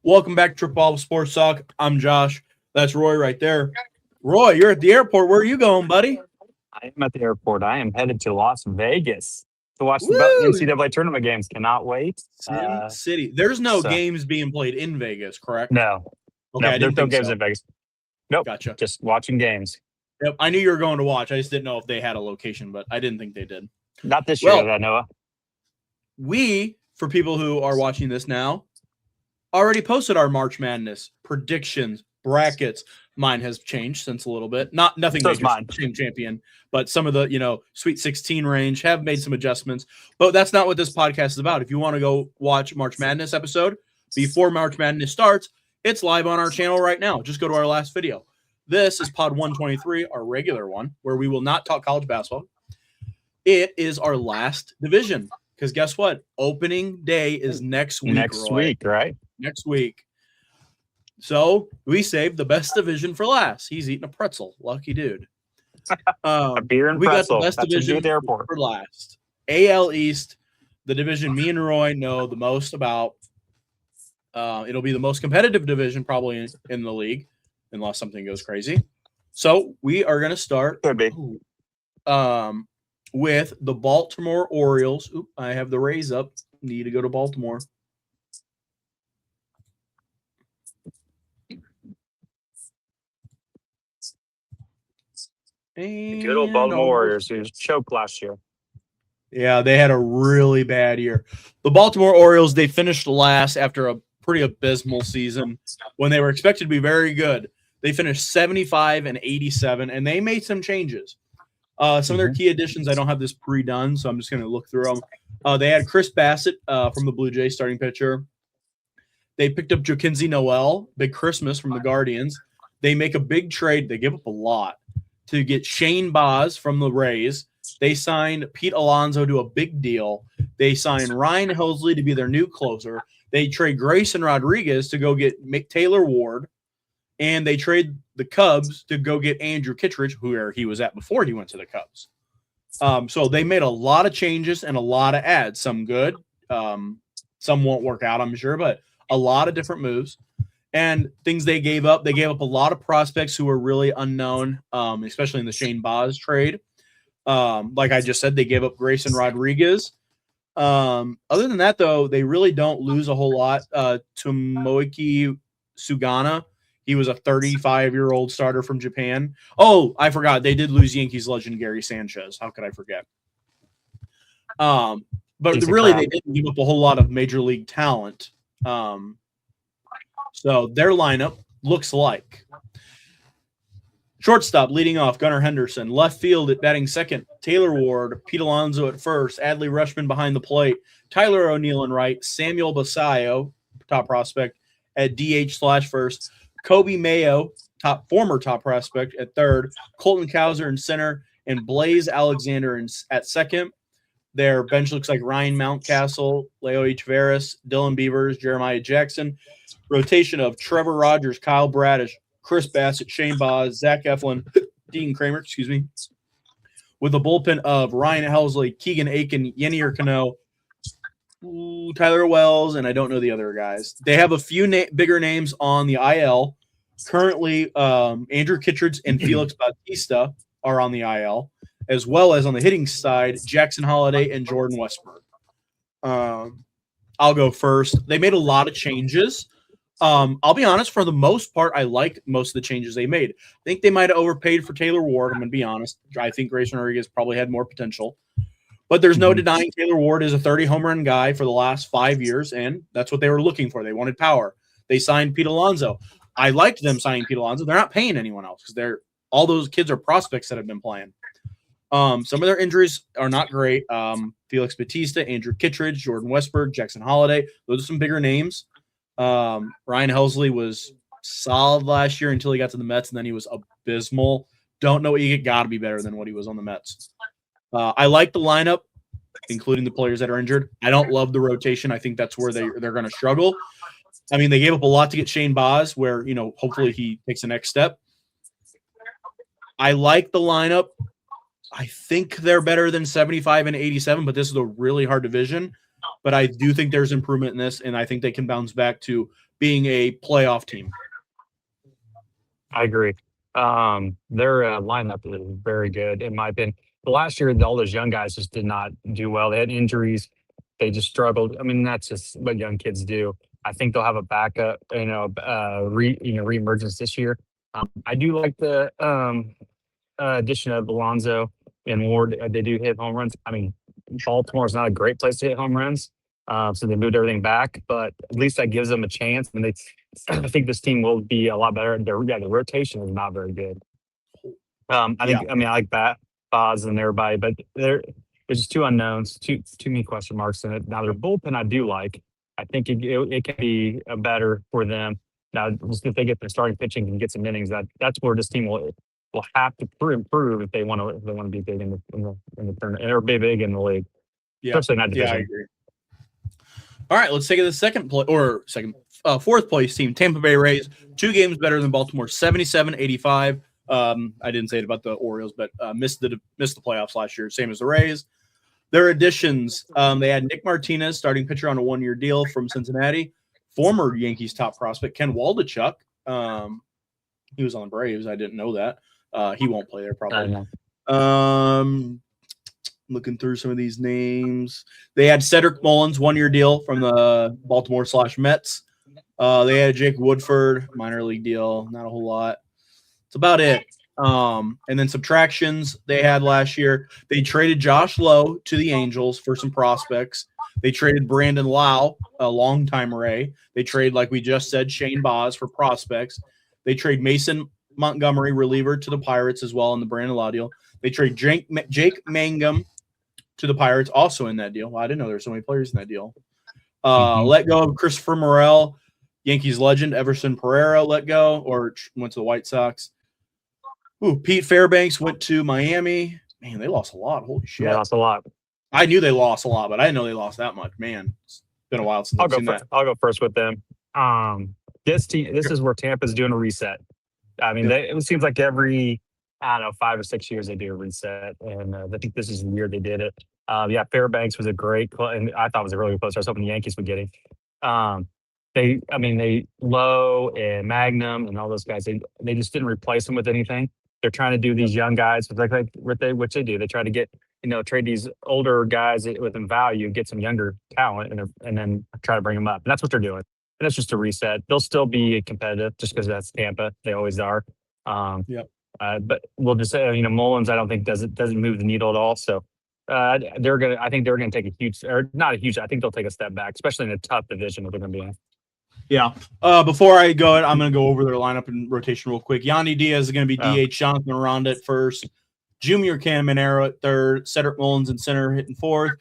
Welcome back to Triple Ball Sports Talk. I'm Josh. That's Roy right there. Roy, you're at the airport. Where are you going, buddy? I am at the airport. I am headed to Las Vegas to watch the Woo! NCAA tournament games. Cannot wait. Sin City. There's no So games being played in Vegas, correct? no, Okay, no, I there's didn't no think games so. in Vegas. Nope, Gotcha. just watching games. Yep, I knew you were going to watch. I just didn't know if they had a location, but I didn't think they did. Not this Well, year, that I know of. we, for people who are watching this now, already posted our March Madness predictions, brackets. Mine has changed since a little bit. Nothing So's major, mine. same champion, but some of the Sweet 16 range have made some adjustments. But that's not what this podcast is about. If you want to go watch March Madness episode before March Madness starts, it's live on our channel right now. Just go to our last video. This is Pod 123, our regular one, where we will not talk college basketball. It is our last division because guess what? Opening day is next week. Next Roy. week, right? Next week. So we saved the best division for last. He's eating a pretzel. Lucky dude. A beer and We got pretzel. the best That's what you do division at the airport. for last. AL East, the division me and Roy know the most about. It'll be the most competitive division probably in the league, unless something goes crazy. So we are going to start Could be. with the Baltimore Orioles. Oop, I have the Rays up. Need to go to Baltimore. Good old Baltimore Warriors who choked last year. Yeah, they had a really bad year. The Baltimore Orioles, they finished last after a pretty abysmal season when they were expected to be very good. They finished 75 and 87, and they made some changes. Some of their key additions, I don't have this pre-done, so I'm just going to look through them. They had Chris Bassett from the Blue Jays, starting pitcher. They picked up Joaquin Noel, Big Christmas from the Guardians. They make a big trade. They give up a lot to get Shane Baz from the Rays. They signed Pete Alonso to a big deal. They signed Ryan Helsley to be their new closer. They trade Grayson Rodriguez to go get Taylor Ward. And they trade the Cubs to go get Andrew Kittredge, where he was at before he went to the Cubs. So they made a lot of changes and a lot of adds. Some good. Some won't work out, I'm sure, but a lot of different moves. And things they gave up a lot of prospects who were really unknown, especially in the Shane Baz trade. Like I just said, they gave up Grayson Rodriguez. Other than that, though, they really don't lose a whole lot. Tomoaki Sugana, he was a 35-year-old starter from Japan. Oh, I forgot. They did lose Yankees legend Gary Sanchez. How could I forget? But really, they didn't give up a whole lot of major league talent. So their lineup looks like shortstop leading off Gunnar Henderson, left field at batting second, Taylor Ward, Pete Alonso at first, Adley Rutschman behind the plate, Tyler O'Neill in right, Samuel Basayo, top prospect, at DH/first, Kobe Mayo, former top prospect, at third, Colton Cowser in center, and Blaze Alexander at second. Their bench looks like Ryan Mountcastle, Leo Echeverris, Dylan Beavers, Jeremiah Jackson. Rotation of Trevor Rogers, Kyle Bradish, Chris Bassett, Shane Baz, Zach Eflin, Dean Kramer, with a bullpen of Ryan Helsley, Keegan Aiken, Yennier Cano, Tyler Wells, and I don't know the other guys. They have a few bigger names on the IL. Currently, Andrew Kittredge and Felix Bautista are on the IL, as well as on the hitting side, Jackson Holliday and Jordan Westburg. I'll go first. They made a lot of changes. I'll be honest, for the most part, I liked most of the changes they made. I think they might have overpaid for Taylor Ward. I'm going to be honest. I think Grayson Rodriguez probably had more potential. But there's no denying Taylor Ward is a 30-home run guy for the last 5 years, and that's what they were looking for. They wanted power. They signed Pete Alonso. I liked them signing Pete Alonso. They're not paying anyone else because all those kids are prospects that have been playing. Some of their injuries are not great. Felix Bautista, Andrew Kittredge, Jordan Westburg, Jackson Holliday. Those are some bigger names. Ryan Helsley was solid last year until he got to the Mets, and then he was abysmal. Don't know what you got to be better than what he was on the Mets. I like the lineup, including the players that are injured. I don't love the rotation. I think that's where they're going to struggle. I mean, they gave up a lot to get Shane Baz, where hopefully he takes the next step. I like the lineup. I think they're better than 75 and 87, but this is a really hard division. But I do think there's improvement in this, and I think they can bounce back to being a playoff team. I agree. Their lineup is very good, in my opinion. But last year, all those young guys just did not do well. They had injuries. They just struggled. I mean, that's just what young kids do. I think they'll have a backup, reemergence this year. I do like the addition of Alonso and Ward. They do hit home runs. I mean, Baltimore is not a great place to hit home runs, so they moved everything back. But at least that gives them a chance. And I think this team will be a lot better. The rotation is not very good. I like Baz and everybody, but there's just two unknowns, too many question marks in it. Now their bullpen I do like. I think it can be better for them. Now, just if they get the starting pitching and get some innings, that's where this team will have to improve if they want to be big in the tournament or be big in the league. Yeah, especially not division. I agree. All right, let's take it to the fourth place team, Tampa Bay Rays. 2 games better than Baltimore, 77-85. I didn't say it about the Orioles, but missed the playoffs last year, same as the Rays. Their additions, they had Nick Martinez, starting pitcher on a 1-year deal from Cincinnati. Former Yankees top prospect, Ken Waldichuk. He was on the Braves. I didn't know that. He won't play there probably. Looking through some of thes names. They had Cedric Mullins, 1-year deal from the Baltimore/Mets. They had Jake Woodford, minor league deal. Not a whole lot. That's about it. And then subtractions they had last year. They traded Josh Lowe to the Angels for some prospects. They traded Brandon Lau, a longtime Ray. They trade, like we just said, Shane Baz for prospects. They trade Mason Montgomery, reliever, to the Pirates as well in the Brandon Lau deal. They trade Jake Mangum to the Pirates, also in that deal. Well, I didn't know there were so many players in that deal. Let go of Christopher Morel, Yankees legend. Everson Pereira let go or went to the White Sox. Pete Fairbanks went to Miami. Man, they lost a lot. Holy shit. They lost a lot. I knew they lost a lot, but I didn't know they lost that much. Man, it's been a while since I've seen that. I'll go first with them. This is where Tampa's doing a reset. I mean, it seems like every, 5 or 6 years they do a reset, and I think this is the year they did it. Fairbanks was a great, and I thought it was a really good closer. I was hoping the Yankees would get him. They Lowe and Magnum and all those guys. They just didn't replace them with anything. They're trying to do these young guys, which they do. They try to get, trade these older guys with value, get some younger talent, and then try to bring them up. And that's what they're doing. And that's just a reset. They'll still be competitive just because that's Tampa. They always are. But we'll just say, Mullins, I don't think doesn't move the needle at all. So I think they're gonna take a huge, or not a huge. I think they'll take a step back, especially in a tough division that they're gonna be in. Yeah. Before I go, I'm going to go over their lineup and rotation real quick. Yandy Diaz is going to be DH. Jonathan Aranda at first. Junior Caminero at third. Cedric Mullins in center hitting fourth.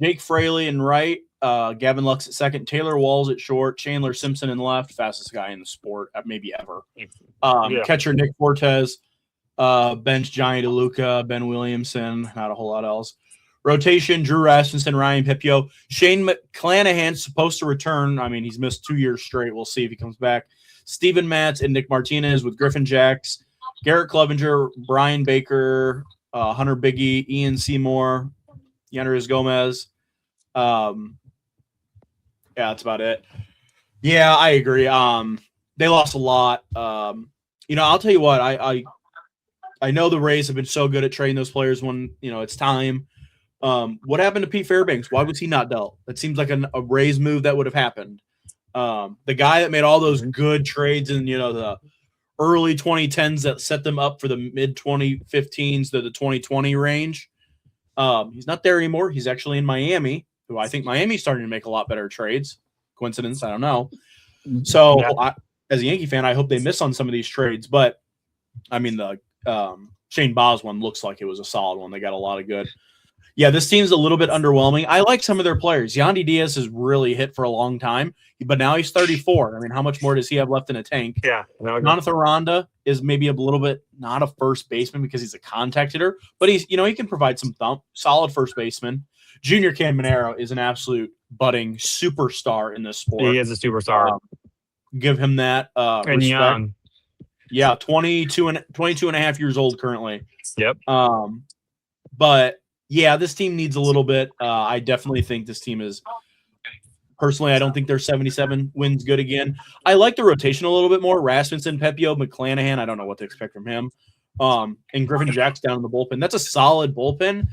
Jake Fraley in right. Gavin Lux at second. Taylor Walls at short. Chandler Simpson in left. Fastest guy in the sport, maybe ever. Catcher Nick Fortes. Bench Johnny DeLuca. Ben Williamson. Not a whole lot else. Rotation, Drew Rasmussen, Ryan Pipio. Shane McClanahan's supposed to return. I mean, he's missed 2 years straight. We'll see if he comes back. Steven Matz and Nick Martinez with Griffin Jacks. Garrett Clevenger, Brian Baker, Hunter Biggie, Ian Seymour, Yanez Gomez. That's about it. Yeah, I agree. They lost a lot. I'll tell you what. I know the Rays have been so good at trading those players when, it's time. What happened to Pete Fairbanks? Why was he not dealt? That seems like a Rays move that would have happened. The guy that made all those good trades in, the early 2010s that set them up for the mid 2015s to the 2020 range. He's not there anymore. He's actually in Miami, who I think Miami's starting to make a lot better trades. Coincidence? I don't know. So as a Yankee fan, I hope they miss on some of these trades. But I mean, the Shane Baz one looks like it was a solid one. They got a lot of good. Yeah, this team's a little bit underwhelming. I like some of their players. Yandy Diaz has really hit for a long time, but now he's 34. I mean, how much more does he have left in a tank? Yeah. Jonathan Aranda is maybe a little bit not a first baseman because he's a contact hitter, but he's he can provide some solid first baseman. Junior Caminero is an absolute budding superstar in this sport. He is a superstar. Give him that and respect. young. Yeah, 22 and a half years old currently. Yep. But yeah, this team needs a little bit. I definitely think this team is Personally, I don't think their 77 wins good again. I like the rotation a little bit more. Rasmussen, Pepio, McClanahan. I don't know what to expect from him. And Griffin Jack's down in the bullpen. That's a solid bullpen.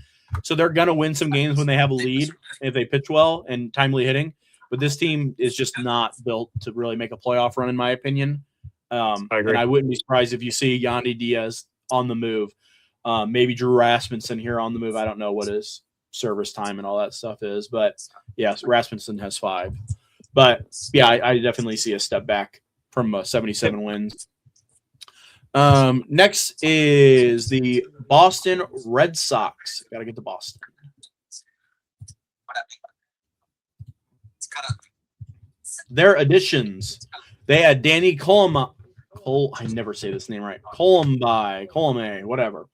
So they're going to win some games when they have a lead if they pitch well and timely hitting. But this team is just not built to really make a playoff run, in my opinion. I agree. And I wouldn't be surprised if you see Yandy Diaz on the move. Maybe Drew Rasmussen here on the move. I don't know what his service time and all that stuff is. But, yes, Rasmussen has 5. But, yeah, I definitely see a step back from 77 wins. Next is the Boston Red Sox. Got to get to Boston. Their additions. They had Danny Colombi. I never say this name right. Colombi, whatever.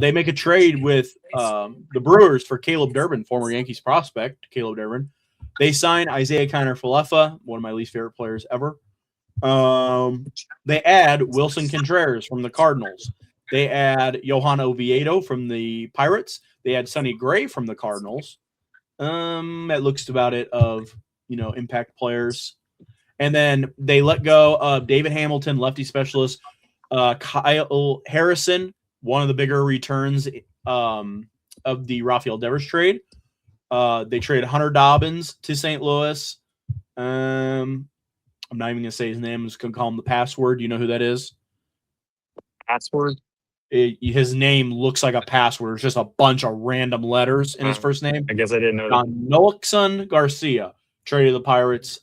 They make a trade with the Brewers for Caleb Durbin, former Yankees prospect, Caleb Durbin. They sign Isaiah Kiner-Falefa, one of my least favorite players ever. They add Wilson Contreras from the Cardinals. They add Johan Oviedo from the Pirates. They add Sonny Gray from the Cardinals. That looks about it of, impact players. And then they let go of David Hamilton, lefty specialist, Kyle Harrison, one of the bigger returns of the Rafael Devers trade. They traded Hunter Dobbins to St. Louis. I'm not even going to say his name. I'm just going to call him the password. You know who that is? Password? His name looks like a password. It's just a bunch of random letters in his first name. I guess I didn't know that. Noelson Garcia traded the Pirates.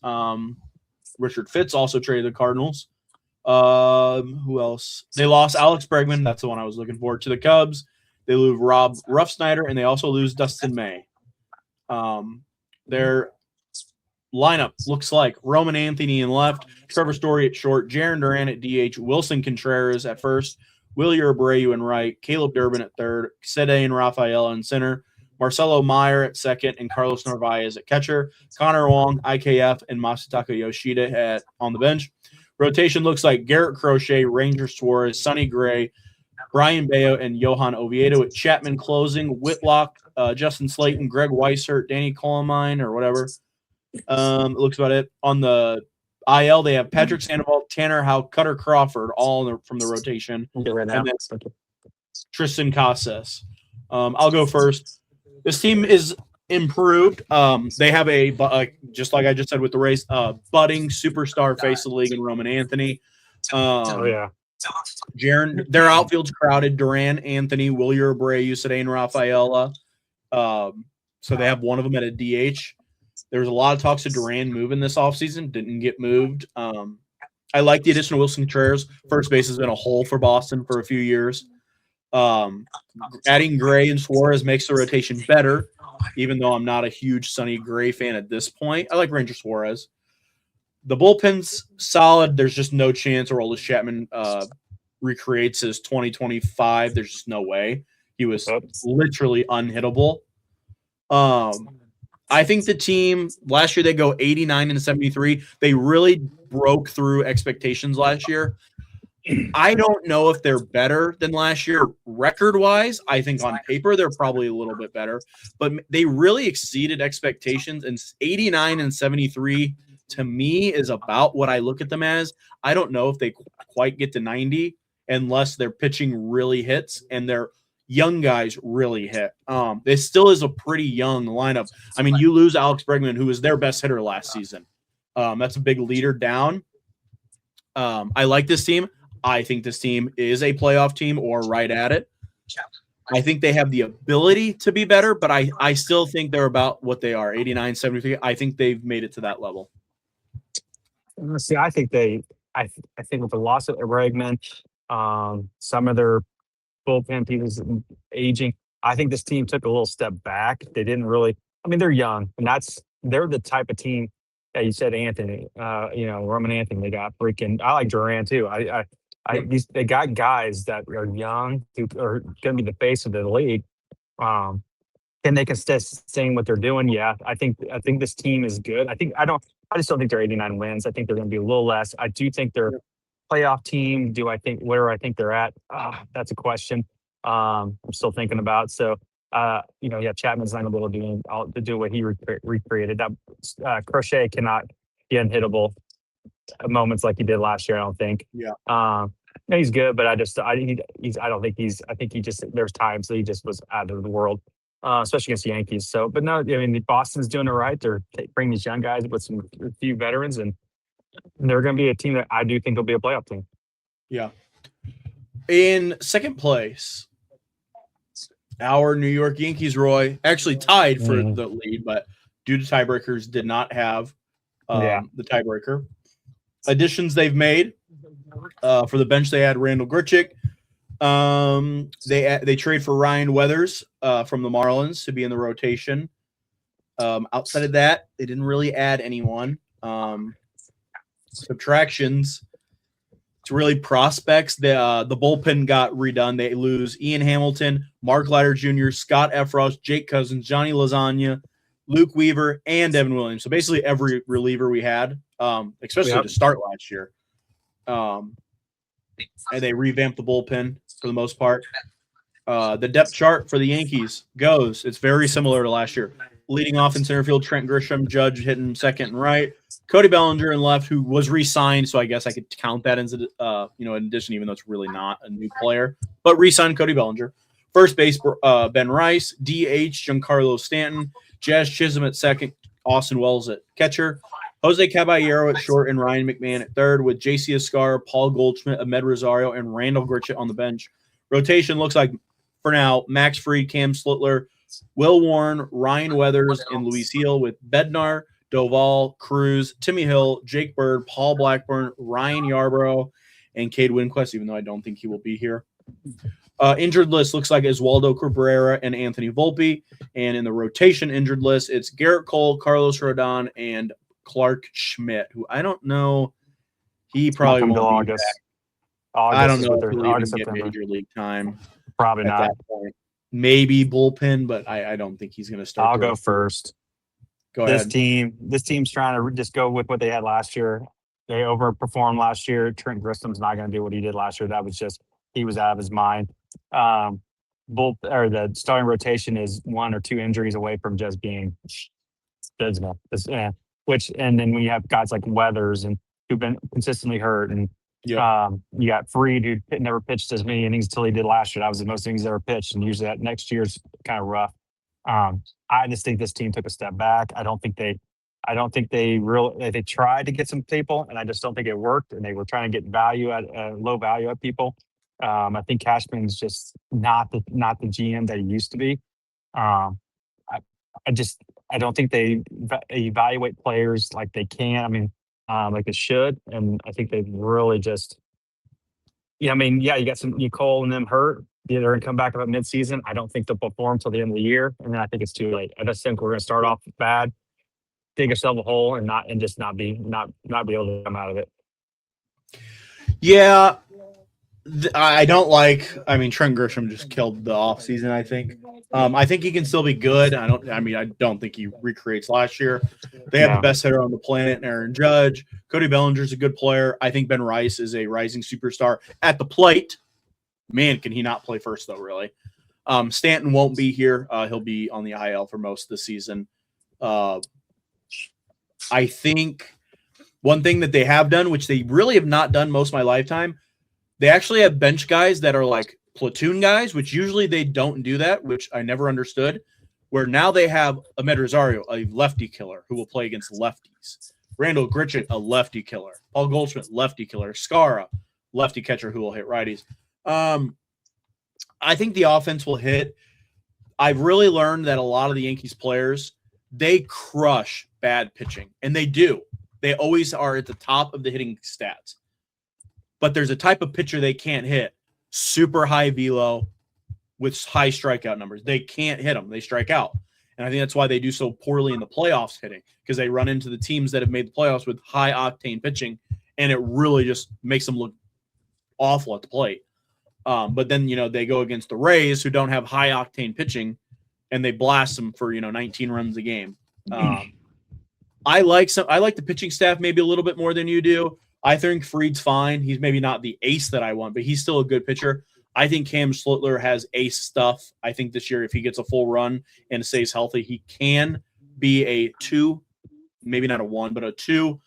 Richard Fitz also traded the Cardinals. Who else? They lost Alex Bregman. That's the one I was looking for. To the Cubs. They lose Rob Ruffsnyder, and they also lose Dustin May. Their lineup looks like Roman Anthony in left, Trevor Story at short, Jarren Duran at DH, Wilson Contreras at first, Wheeler Abreu in right, Caleb Durbin at third, Sede and Rafael in center, Marcelo Meyer at second, and Carlos Narvaez at catcher, Connor Wong, IKF, and Masataka Yoshida on the bench. Rotation looks like Garrett Crochet, Ranger Suarez, Sonny Gray, Brian Bayo, and Johan Oviedo at Chapman closing, Whitlock, Justin Slayton, Greg Weissert, Danny Colomine, or whatever. It looks about it. On the IL, they have Patrick Sandoval, Tanner Howe, Cutter Crawford, all from the rotation. Right now. And then Tristan Casas. I'll go first. This team is improved. They have a just like I just said with the Rays, budding superstar face of the league in Roman Anthony. Jarren, their outfield's crowded. Duran, Anthony, Wheeler Abreu, Sede, Rafaela. So they have one of them at a DH. There was a lot of talks of Duran moving this offseason. Didn't get moved. I like the addition of Wilson Contreras. First base has been a hole for Boston for a few years. Adding Gray and Suarez makes the rotation better, even though I'm not a huge Sonny Gray fan at this point. I like Ranger Suarez. The bullpen's solid. There's just no chance Aroldis Chapman recreates his 2025. There's just no way. He was literally unhittable. I think the team last year they go 89-73. They really broke through expectations last year. I don't know if they're better than last year record-wise. I think on paper they're probably a little bit better, but they really exceeded expectations. And 89-73 to me is about what I look at them as. I don't know if they quite get to 90 unless their pitching really hits and their young guys really hit. It still is a pretty young lineup. I mean, you lose Alex Bregman, who was their best hitter last season. That's a big leader down. I like this team. I think this team is a playoff team or right at it. I think they have the ability to be better, but I still think they're about what they are, 89-73. I think they've made it to that level. See, I think I think with the loss of Bregman, some of their bullpen pieces aging, I think this team took a little step back. They didn't really. I mean, they're young, and they're the type of team. Yeah, you said Anthony. Roman Anthony. They got freaking. I like Duran too. They got guys that are young who are going to be the face of the league. And they can sustain what they're doing. Yeah, I think this team is good. I just don't think they're 89 wins. I think they're going to be a little less. I do think they're playoff team. Where I think they're at? That's a question. I'm still thinking about. So Chapman's not able to do what he recreated. That Crochet cannot be unhittable at moments like he did last year. I don't think. Yeah. No, he's good, but I don't think he's. I think he just there's times that he just was out of the world, especially against the Yankees. So, but no, I mean Boston's doing it right. They're bringing these young guys with a few veterans, and they're going to be a team that I do think will be a playoff team. Yeah. In second place, our New York Yankees, Roy, actually tied for the lead, but due to tiebreakers, did not have the tiebreaker. Additions they've made for the bench, they had Randall Grichuk. They trade for Ryan Weathers from the Marlins to be in the rotation. Outside of that, they didn't really add anyone. Subtractions. It's really prospects. The bullpen got redone. They lose Ian Hamilton, Mark Leiter Jr., Scott Effross, Jake Cousins, Johnny Lasagna, Luke Weaver, and Devin Williams. So basically every reliever we had, especially to start last year. And they revamped the bullpen for the most part. The depth chart for the Yankees goes. It's very similar to last year. Leading off in center field, Trent Grisham, Judge hitting second and right. Cody Bellinger in left, who was re-signed, so I guess I could count that as in addition, even though it's really not a new player. But re-signed Cody Bellinger. First base, Ben Rice. DH, Giancarlo Stanton. Jazz Chisholm at second. Austin Wells at catcher. Jose Caballero at short and Ryan McMahon at third, with J.C. Escar, Paul Goldschmidt, Ahmed Rosario, and Randall Grichuk on the bench. Rotation looks like, for now, Max Fried, Cam Slitler, Will Warren, Ryan Weathers, and Luis Heel, with Bednar, Doval, Cruz, Timmy Hill, Jake Bird, Paul Blackburn, Ryan Yarbrough, and Cade Winquist, even though I don't think he will be here. Injured list looks like Oswaldo Cabrera and Anthony Volpe. And in the rotation injured list, it's Garrett Cole, Carlos Rodon, and Clark Schmidt, who I don't know. He probably won't be August. Back. I don't know if he'll even get major league time. Probably not. That point. Maybe bullpen, but I don't think he's going to start. I'll go first. Go ahead. This team's trying to just go with what they had last year. They overperformed last year. Trent Grisham's not going to do what he did last year. That was just he was out of his mind. The starting rotation is one or two injuries away from just being dismal. And then when you have guys like Weathers and who've been consistently hurt, and you got Fried who never pitched as many innings until he did last year. That was the most innings ever pitched, and usually that next year's kind of rough. I just think this team took a step back. I don't think they tried to get some people, and I just don't think it worked. And they were trying to get low value at people. I think Cashman's just not the GM that he used to be. I don't think they evaluate players like they can. I mean, like they should, and I think they've really just. Yeah, I mean, you got some Cole and them hurt. They're going to come back up at midseason. I don't think they'll perform till the end of the year, and then I think it's too late. I just think we're going to start off bad, dig ourselves a hole, and not be able to come out of it. Yeah. I don't like. I mean, Trent Grisham just killed the offseason, I think. I think he can still be good. I don't think he recreates last year. They have the best hitter on the planet, Aaron Judge. Cody Bellinger's a good player. I think Ben Rice is a rising superstar at the plate. Man, can he not play first, though, really? Stanton won't be here. He'll be on the IL for most of the season. I think one thing that they have done, which they really have not done most of my lifetime, they actually have bench guys that are like platoon guys, which usually they don't do that, which I never understood, where now they have Ahmed Rosario, a lefty killer who will play against lefties. Randall Grichuk, a lefty killer. Paul Goldschmidt, lefty killer. Skara, lefty catcher who will hit righties. I think the offense will hit. I've really learned that a lot of the Yankees players, they crush bad pitching, and they do. They always are at the top of the hitting stats. But there's a type of pitcher they can't hit. Super high velo with high strikeout numbers. They can't hit them. They strike out. And I think that's why they do so poorly in the playoffs hitting, because they run into the teams that have made the playoffs with high octane pitching, and it really just makes them look awful at the plate. But then, they go against the Rays, who don't have high octane pitching, and they blast them for, 19 runs a game. I like the pitching staff maybe a little bit more than you do. I think Fried's fine. He's maybe not the ace that I want, but he's still a good pitcher. I think Cam Slitler has ace stuff. I think this year, if he gets a full run and stays healthy, he can be a 2, maybe not a 1, but a 2.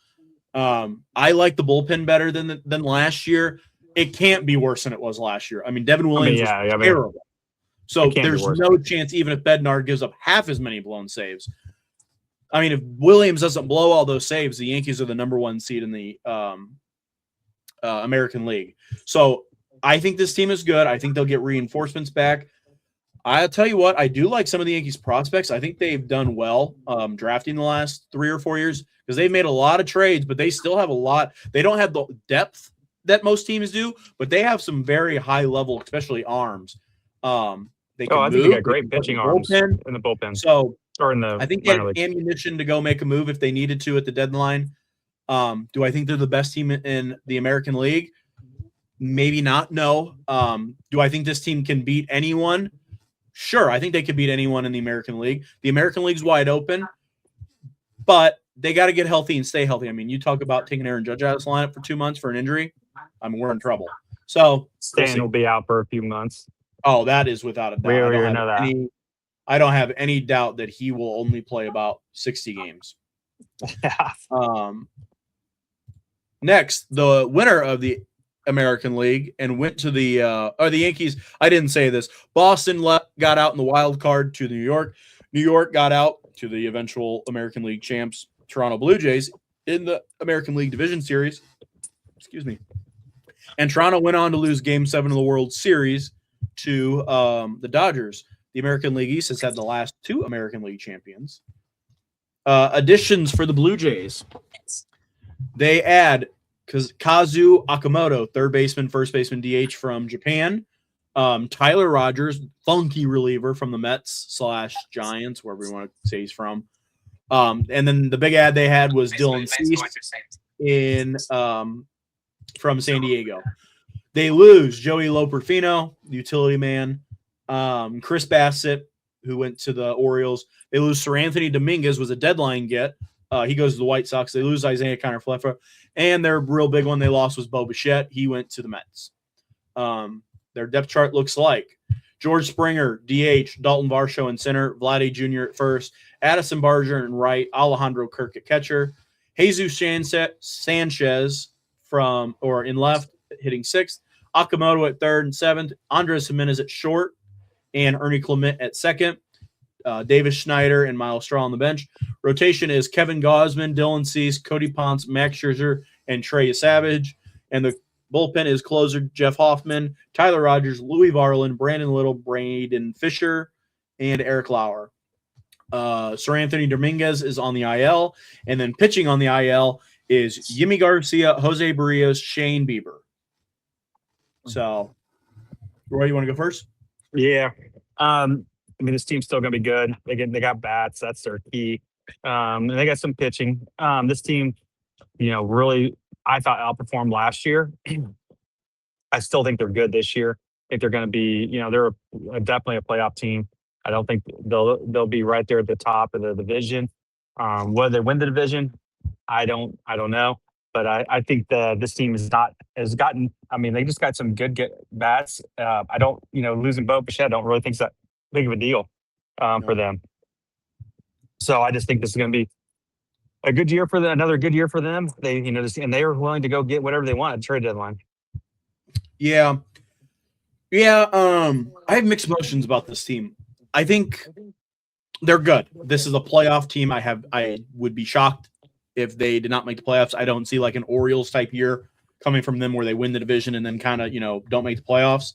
I like the bullpen better than last year. It can't be worse than it was last year. I mean, Devin Williams was terrible. So there's no chance, even if Bednar gives up half as many blown saves. I mean, if Williams doesn't blow all those saves, the Yankees are the number 1 seed in the American League. So I think this team is good. I think they'll get reinforcements back. I'll tell you what, I do like some of the Yankees prospects. I think they've done well drafting the last 3 or 4 years because they've made a lot of trades, but they still have a lot. They don't have the depth that most teams do, but they have some very high level, especially arms. They can I think they got great pitching arms in the bullpen. So I think they have ammunition to go make a move if they needed to at the deadline. Do I think they're the best team in the American League? Maybe not. No. Do I think this team can beat anyone? Sure. I think they could beat anyone in the American League. The American League's wide open, but they got to get healthy and stay healthy. I mean, you talk about taking Aaron Judge out of this lineup for 2 months for an injury. I mean, we're in trouble. So Stan will be out for a few months. Oh, that is without a doubt. We already know that. I don't have any doubt that he will only play about 60 games. Next, the winner of the American League and went to the Yankees. I didn't say this. Boston got out in the wild card to New York. New York got out to the eventual American League champs, Toronto Blue Jays, in the American League Division Series. Excuse me. And Toronto went on to lose Game 7 of the World Series to the Dodgers. The American League East has had the last 2 American League champions. Additions for the Blue Jays. They add Kazu Okamoto, third baseman, first baseman, DH from Japan. Tyler Rogers, funky reliever from the Mets/Giants, wherever you want to say he's from. And then the big ad they had was Dylan Cease from San Diego. They lose Joey Loperfino, utility man. Chris Bassett, who went to the Orioles. They lose Sir Anthony Dominguez, was a deadline get. He goes to the White Sox. They lose Isaiah Kiner-Falefa. And their real big one they lost was Bo Bichette. He went to the Mets. Their depth chart looks like George Springer, DH, Dalton Varsho in center, Vladdy Jr. at first, Addison Barger in right, Alejandro Kirk at catcher, Jesus Sanchez in left, hitting 6th, Okamoto at 3rd and 7th, Andres Jimenez at short, and Ernie Clement at 2nd. Davis Schneider and Miles Straw on the bench. Rotation is Kevin Gausman, Dylan Cease, Cody Ponce, Max Scherzer, and Trey Savage. And the bullpen is closer Jeff Hoffman, Tyler Rogers, Louis Varland, Brandon Little, Braden Fisher, and Eric Lauer. Sir Anthony Dominguez is on the IL. And then pitching on the IL is Yimi Garcia, Jose Barrios, Shane Bieber. So, Roy, you want to go first? Yeah. I mean, this team's still going to be good. They got bats. That's their key. And they got some pitching. This team, really, I thought outperformed last year. I still think they're good this year. I think they're going to be, they're definitely a playoff team. I don't think they'll be right there at the top of the division. Whether they win the division, I don't know. But I think this team has gotten. I mean, they just got some good bats. I don't, losing Bo Bichette, I don't really think it's that big of a deal for them. So I just think this is going to be a good year for them. Another good year for them. They, and they are willing to go get whatever they want at trade deadline. Yeah. I have mixed emotions about this team. I think they're good. This is a playoff team. I would be shocked if they did not make the playoffs. I don't see like an Orioles type year coming from them where they win the division and then kind of, don't make the playoffs.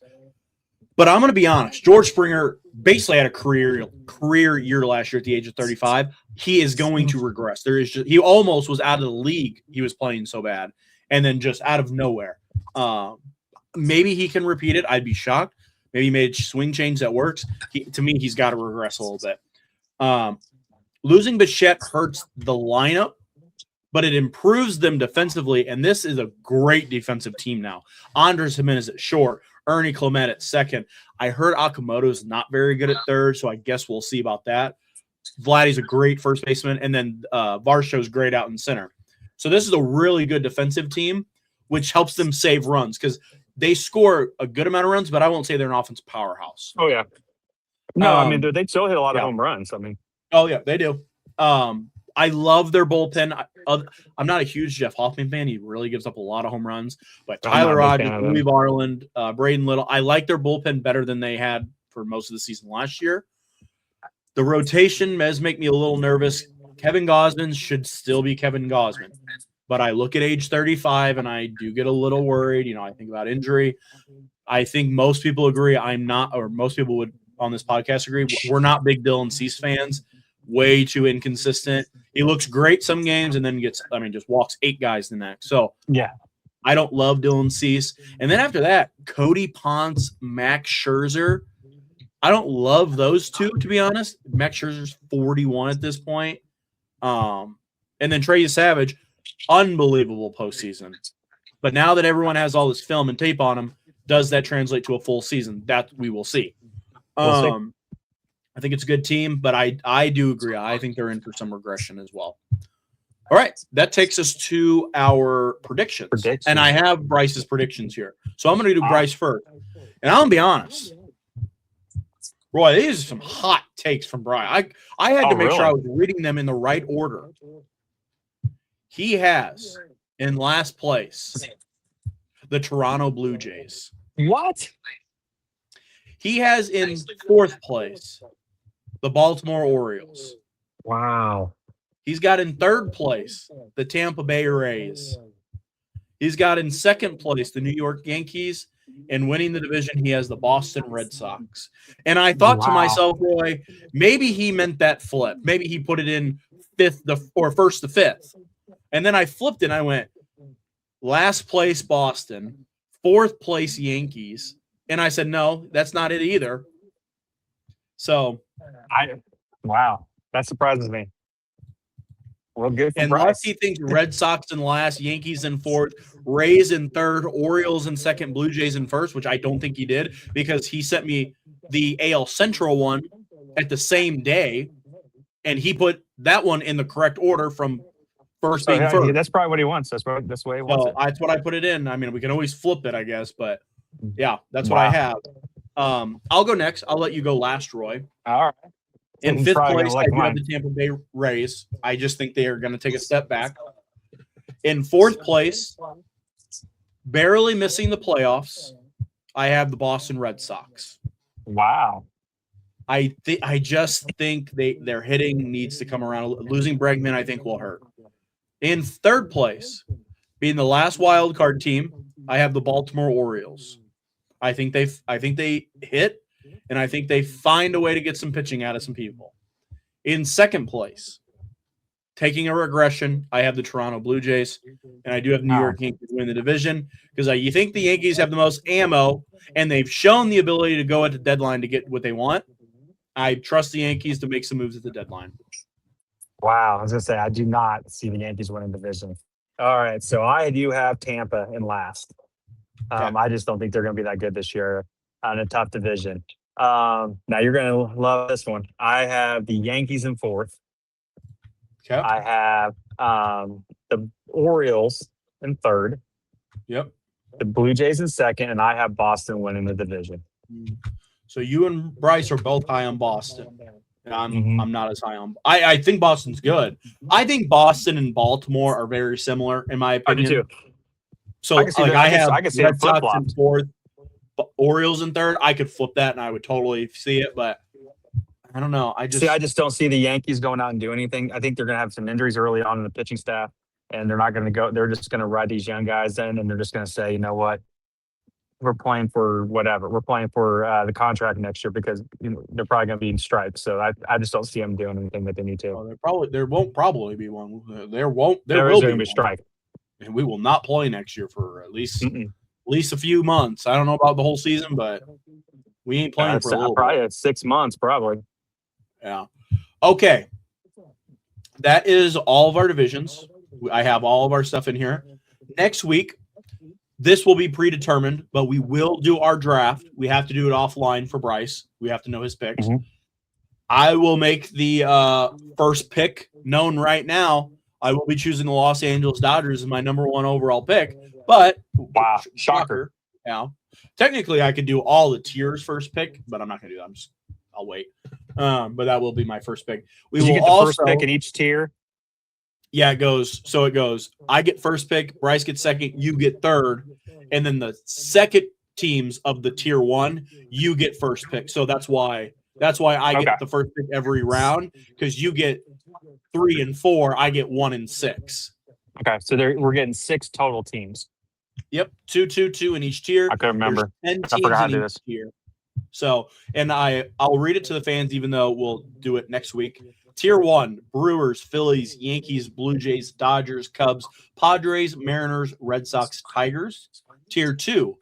But I'm going to be honest. George Springer basically had a career year last year at the age of 35. He is going to regress. He almost was out of the league. He was playing so bad. And then just out of nowhere. Maybe he can repeat it. I'd be shocked. Maybe he made a swing change that works. To me, he's got to regress a little bit. Losing Bichette hurts the lineup, but it improves them defensively. And this is a great defensive team now. Andres Jimenez at short. Ernie Clement at second. I heard Okamoto's not very good at third, so I guess we'll see about that. Vladdy's a great first baseman, and then Varsho's great out in center. So this is a really good defensive team, which helps them save runs because they score a good amount of runs, but I won't say they're an offensive powerhouse. Oh yeah. No, I mean Um, they still hit a lot of yeah. home runs. I mean, Oh yeah, they do. I love their bullpen. I'm not a huge Jeff Hoffman fan. He really gives up a lot of home runs. But I'm not Tyler a big Rogers, fan of him. Louis Varland, Braden Little, I like their bullpen better than they had for most of the season last year. The rotation does make me a little nervous. Kevin Gausman should still be Kevin Gausman. But I look at age 35 and I do get a little worried. You know, I think about injury. I think most people agree I'm not, or most people would on this podcast agree, we're not big Dylan Cease fans. Way too inconsistent. He looks great some games and then just walks 8 guys the next. So yeah. I don't love Dylan Cease. And then after that, Cody Ponce, Max Scherzer. I don't love those two, to be honest. Max Scherzer's 41 at this point. And then Trey Savage, unbelievable postseason. But now that everyone has all this film and tape on him, does that translate to a full season? That we will see. I think it's a good team, but I do agree. I think they're in for some regression as well. All right, that takes us to our predictions. And I have Bryce's predictions here. So I'm going to do Bryce first. And I'm going to be honest. Roy, these are some hot takes from Bryce. I had to make sure I was reading them in the right order. He has, in last place, the Toronto Blue Jays. What? He has in 4th place the Baltimore Orioles. Wow. He's got in 3rd place the Tampa Bay Rays. He's got in 2nd place the New York Yankees. And winning the division, he has the Boston Red Sox. And I thought to myself, Roy, maybe he meant that flip. Maybe he put it in 5th or 1st to 5th. And then I flipped it and I went, last place Boston, 4th place Yankees. And I said, no, that's not it either. So wow, that surprises me. Well, good for Bryce. Unless he thinks Red Sox in last, Yankees in 4th, Rays in 3rd, Orioles in 2nd, Blue Jays in 1st, which I don't think he did because he sent me the AL Central one at the same day, and he put that one in the correct order from first being first. Yeah, that's probably what he wants. That's the way he wants it. That's what I put it in. I mean, we can always flip it, I guess, but yeah, that's what I have. I'll go next. I'll let you go last, Roy. All right. In 5th place, I have the Tampa Bay Rays. I just think they are going to take a step back. In 4th place, barely missing the playoffs, I have the Boston Red Sox. Wow. I just think their hitting needs to come around. Losing Bregman, I think, will hurt. In 3rd place, being the last wild card team, I have the Baltimore Orioles. I think they hit. And I think they find a way to get some pitching out of some people. In 2nd place, taking a regression, I have the Toronto Blue Jays, and I do have New York Yankees win the division because you think the Yankees have the most ammo, and they've shown the ability to go at the deadline to get what they want. I trust the Yankees to make some moves at the deadline. Wow, I was going to say, I do not see the Yankees winning the division. All right, so I do have Tampa in last. I just don't think they're going to be that good this year on a tough division. Now you're going to love this one. I have the Yankees in 4th. Okay. I have the Orioles in 3rd. Yep. The Blue Jays in 2nd, and I have Boston winning the division. So you and Bryce are both high on Boston. I'm not as high on. I think Boston's good. I think Boston and Baltimore are very similar in my opinion. I do too. So I have Red Sox in 4th. Orioles in 3rd, I could flip that and I would totally see it, but I don't know. I just don't see the Yankees going out and do anything. I think they're going to have some injuries early on in the pitching staff, and they're not going to go. They're just going to ride these young guys in, and they're just going to say, you know what, we're playing for whatever. We're playing for the contract next year because they're probably going to be in stripes. So I just don't see them doing anything that they need to. There won't probably be one. There will be a strike, and we will not play next year for at least. At least a few months. I don't know about the whole season, but we ain't playing for a little probably bit. 6 months, probably. Yeah. Okay. That is all of our divisions. I have all of our stuff in here. Next week, this will be predetermined, but we will do our draft. We have to do it offline for Bryce. We have to know his picks. I will make the first pick known right now. I will be choosing the Los Angeles Dodgers as my number 1 overall pick. But wow, shocker. Yeah. Technically, I could do all the tiers first pick, but I'm not going to do that. I'll wait. But that will be my first pick. We Did you will get the also first pick in each tier? Yeah, it goes. So it goes. I get first pick. Bryce gets second. You get third, and then the second teams of the tier 1, you get first pick. So that's why I Okay. get the first pick every round, because you get 3 and 4. I get 1 and 6. Okay, so we're getting 6 total teams. Yep, 2, 2, 2 in each tier. I couldn't remember. There's 10 I forgot how teams to do in this. each tier. So, and I'll read it to the fans, even though we'll do it next week. Tier 1, Brewers, Phillies, Yankees, Blue Jays, Dodgers, Cubs, Padres, Mariners, Red Sox, Tigers. Tier 2,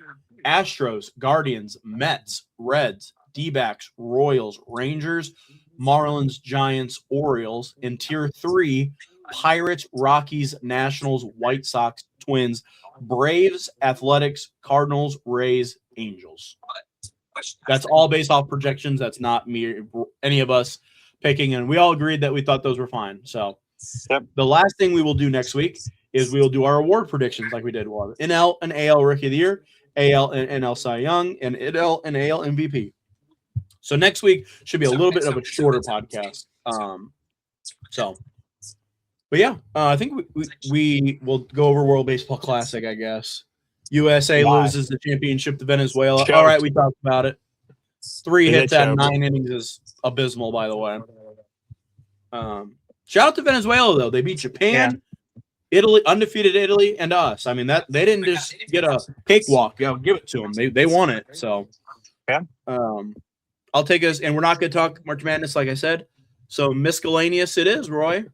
Astros, Guardians, Mets, Reds, D-backs, Royals, Rangers, Marlins, Giants, Orioles. In Tier 3, Pirates, Rockies, Nationals, White Sox, Twins, Braves, Athletics, Cardinals, Rays, Angels. That's all based off projections. That's not me, any of us picking, and we all agreed that we thought those were fine. So Yep. the last thing we will do next week is we will do our award predictions like we did. We'll have NL and AL Rookie of the Year, AL and NL Cy Young, and NL and AL MVP. So next week should be a little bit of a shorter podcast. But yeah, I think we will go over World Baseball Classic, I guess. USA Why? loses the championship to Venezuela. Choked. All right, we talked about it. 3 They hits out of choked. 9 innings is abysmal, by the way. Shout out to Venezuela, though. They beat Japan, Italy, undefeated Italy, and us. I mean, that they didn't just get a cakewalk. Yeah, give it to them. They won it. So, Yeah. I'll take us, and we're not going to talk March Madness, like I said. So miscellaneous it is, Roy.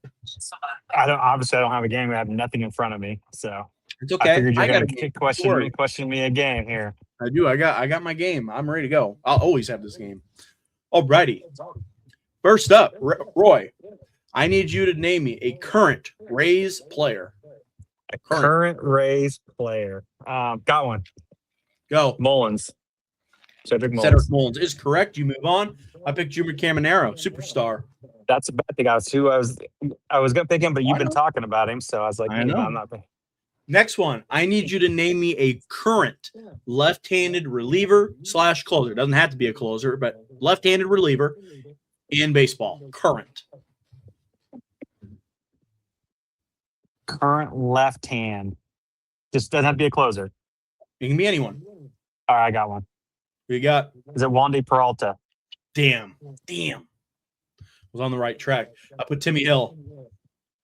I don't have a game. I have nothing in front of me, so It's okay. I figured you're got going a to game. question me a game here. I do. I got my game. I'm ready to go. I'll always have this game. Alrighty. First up, Roy, I need you to name me a current Rays player. Current Rays player. Got one. Go. Mullins. Cedric Mullins. Cedric Mullins is correct. You move on. I picked Junior Caminero, superstar. That's a bad thing. I was gonna pick him, but you've been talking about him, so I was like, I know. I'm not. Next one, I need you to name me a current left-handed reliever / closer. Doesn't have to be a closer, but left-handed reliever in baseball. Current. Current left hand. Just doesn't have to be a closer. It can be anyone. All right, I got one. Who you got? Is it Wandy Peralta? Damn. Was on the right track. I put Timmy Hill.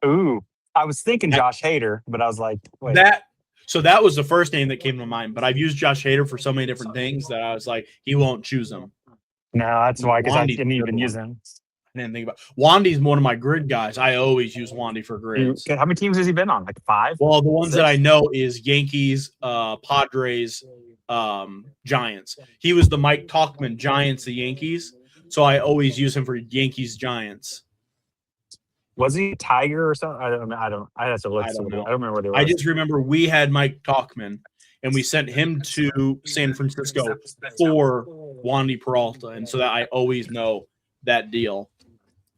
Ooh, I was thinking Josh Hader, but I was like, wait. That was the first name that came to mind, but I've used Josh Hader for so many different things that I was like, he won't choose him. No, that's why, because I Wandy's didn't a good even one. use him. I didn't think about Wandy's one of my grid guys. I always use Wandy for grids. How many teams has he been on? Like 5? Well, the ones that I know is Yankees, Padres, Giants. He was the Mike Talkman Giants, the Yankees. So I always use him for Yankees Giants. Was he a Tiger or something? I have to look. I don't know. I don't remember what he was. I just remember we had Mike Talkman, and we sent him to San Francisco for Wandy Peralta, and so that I always know that deal.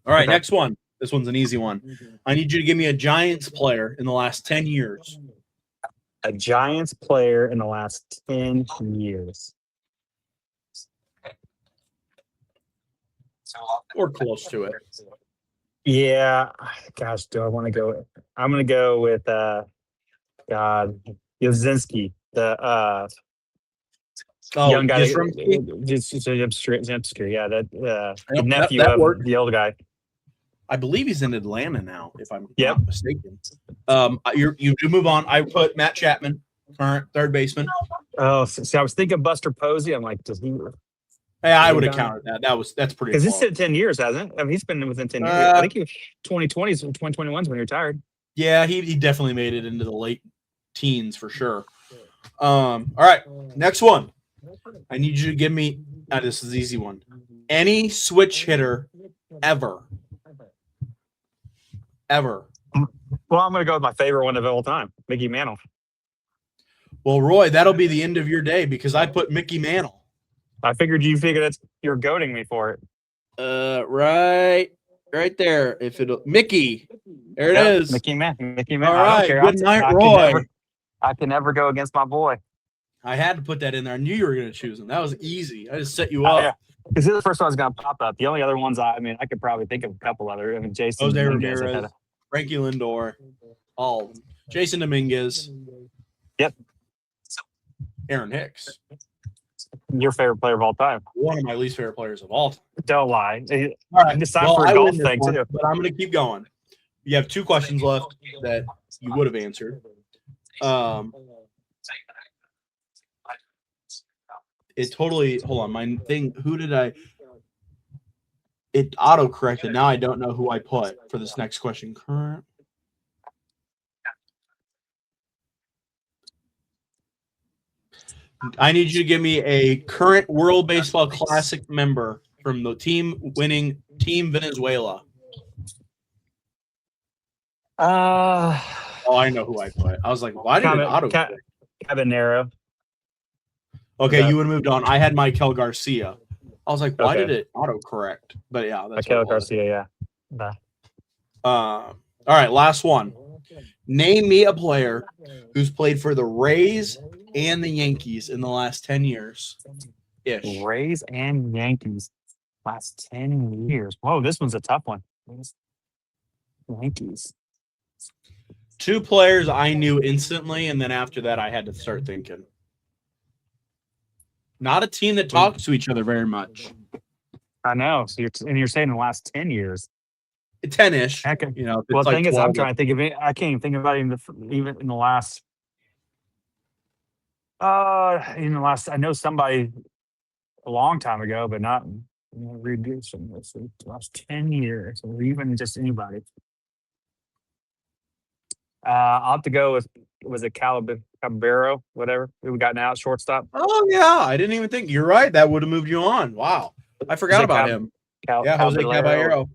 All right, Okay. next one. This one's an easy one. I need you to give me a Giants player in the last 10 years. A Giants player in the last 10 years. Or close to it. Yeah. Gosh, do I want to go? I'm going to go with, Yelzinski, the young guy. Yastrzemski? Just Yelzinski, yeah, the Yep, nephew that of worked. the old guy. I believe he's in Atlanta now, if I'm Yep. not mistaken. You do move on. I put Matt Chapman, current third baseman. Oh, see, I was thinking Buster Posey. I'm like, does he? Hey, I He would have done- counted that. That's pretty. Because this close. said 10 years, hasn't it? I mean, he's been within 10 years. I think he was 2020s and 2021s when he retired. Yeah, he definitely made it into the late teens for sure. All right, next one. I need you to give me. This is the easy one. Any switch hitter ever. Well, I'm going to go with my favorite one of all time, Mickey Mantle. Well, Roy, that'll be the end of your day because I put Mickey Mantle. I figured you're goading me for it. Right there. If it'll Mickey, there it Yep, is. Mickey Mantle. All right, good night, I Roy. I can never go against my boy. I had to put that in there. I knew you were going to choose him. That was easy. I just set you Oh, up. yeah. This is the first one that's going to pop up. The only other ones, I mean, I could probably think of a couple other. I mean, Jason Jose Dominguez, Ramirez, Frankie Lindor, all of them. Jason Dominguez. Yep. Aaron Hicks. Your favorite player of all time. One of my least favorite players of all time. Don't lie. All right. It's time Well, for I a golf win this thing, one, too. but I'm going to keep going. You have 2 questions left that you would have answered. It totally, hold on, my thing, it auto-corrected. Now I don't know who I put for this next question. Current. I need you to give me a current World Baseball Classic member from the team winning Team Venezuela. Oh, I know who I put. I was like, why did it auto-correct? Cabanero. Okay, you would have moved on. I had Michael Garcia. I was like, why Okay. did it autocorrect? But yeah, that's Michael what it was. Garcia, yeah. All right, last one. Name me a player who's played for the Rays and the Yankees in the last 10 years. Ish. Rays and Yankees. Last 10 years. Whoa, this one's a tough one. Yankees. 2 players I knew instantly, and then after that, I had to start thinking. Not a team that talks to each other very much. I know. So you're saying in the last 10 years. 10-ish. Heck, You know, well, the thing is, I'm 12. trying to think of it. I can't even think about it even in the last. I know somebody a long time ago, but not reducing this. The last 10 years, or even just anybody. I'll have to go with, was it Caballero, whatever we got now, shortstop. Oh, yeah. I didn't even think. You're right. That would have moved you on. Wow. I forgot about him. Yeah, Jose Caballero.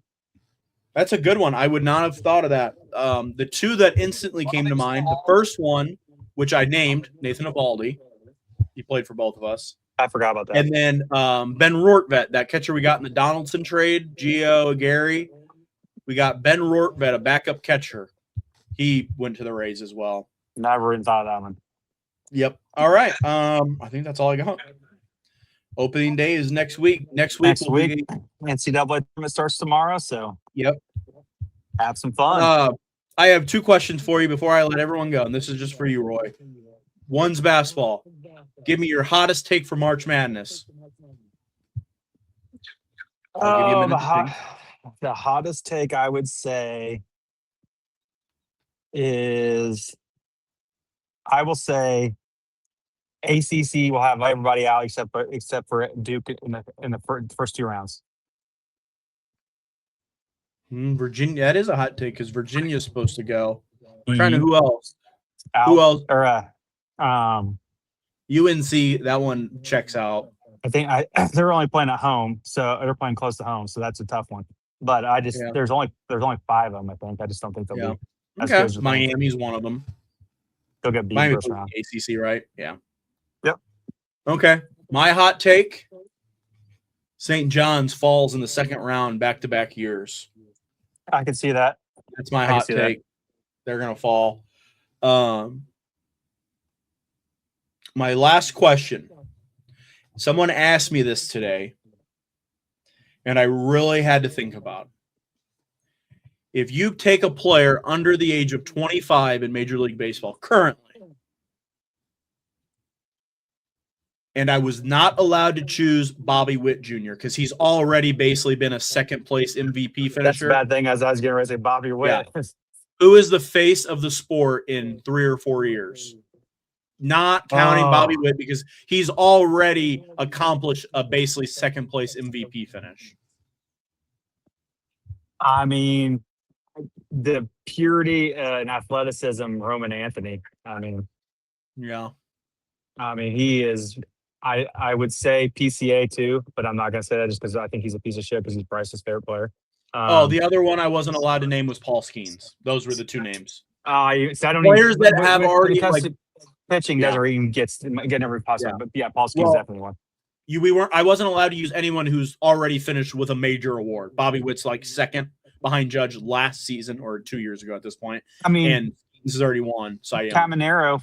That's a good one. I would not have thought of that. The 2 that instantly came to mind, the first one, which I named, Nathan Eovaldi. He played for both of us. I forgot about that. And then Ben Rortvedt, that catcher we got in the Donaldson trade, Gio Gary. We got Ben Rortvedt, a backup catcher. He went to the Rays as well. Never even thought of that one. Yep. All right. I think that's all I got. Opening day is next week. Next week. NCAA tournament starts tomorrow, so yep. Have some fun. I have 2 questions for you before I let everyone go, and this is just for you, Roy. One's basketball. Give me your hottest take for March Madness. I'll give you a minute to think. The hottest take I would say is, I will say ACC will have everybody out except for Duke in the first 2 rounds. Virginia, that is a hot take because Virginia is supposed to go. Trying to who else? Who else? Or UNC, that one checks out. I think they're only playing at home, so they're playing close to home, so that's a tough one. But I just there's only 5 of them. I think I just don't think they'll be. Okay, Miami's one of them. They'll get beat Miami first round. ACC, right? Yeah. Yep. Okay, my hot take: St. John's falls in the second round back-to-back years. I can see that. That's my hot take. They're gonna fall. My last question. Someone asked me this today, and I really had to think about it. If you take a player under the age of 25 in Major League Baseball currently, and I was not allowed to choose Bobby Witt Jr. because he's already basically been a second-place MVP finisher. That's the bad thing, as I was getting ready to say Bobby Witt. Yeah. Who is the face of the sport in 3 or 4 years? Not counting Bobby Witt because he's already accomplished a basically second-place MVP finish. I mean, the purity and athleticism, Roman Anthony. Yeah. He is. I would say PCA too, but I'm not gonna say that just because I think he's a piece of shit because he's Bryce's favorite player. The other one I wasn't allowed to name was Paul Skeens. Those were the 2 names. So I don't players even, that have already pitching doesn't even getting every possible. But yeah, Paul Skeens definitely one. I wasn't allowed to use anyone who's already finished with a major award. Bobby Witt's like second behind Judge last season or 2 years ago at this point. I mean, and This is already won. Cy Young. Caminero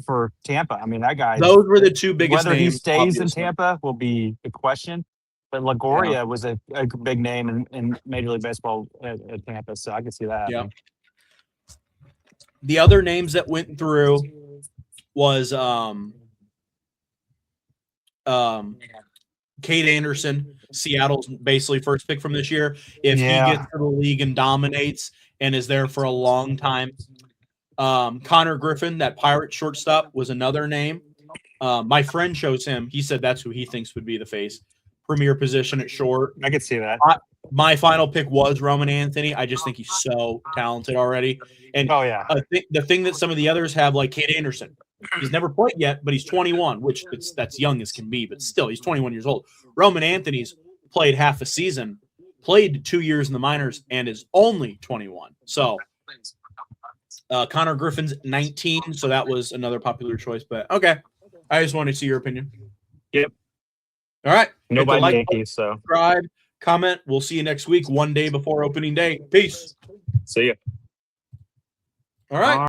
for Tampa. I mean, that guy. Those were the two biggest Whether names. he stays in obviously. Tampa will be the question. But LaGoria was a big name in Major League Baseball at Tampa, so I could see that. Yeah. The other names that went through was Cade Anderson, Seattle's basically first pick from this year. If he gets to the league and dominates and is there for a long time. Connor Griffin, that Pirate shortstop, was another name. My friend shows him. He said that's who he thinks would be the face. Premier position at short. I could see that. My final pick was Roman Anthony. I just think he's so talented already. And the thing that some of the others have, like Cade Anderson, he's never played yet, but he's 21, which that's young as can be, but still, he's 21 years old. Roman Anthony's played half a season, played 2 years in the minors, and is only 21. So Connor Griffin's 19, so that was another popular choice. But okay, I just wanted to see your opinion. Yep. All right. Nobody Yankees, so subscribe, comment. We'll see you next week, one day before opening day. Peace. See ya. All right.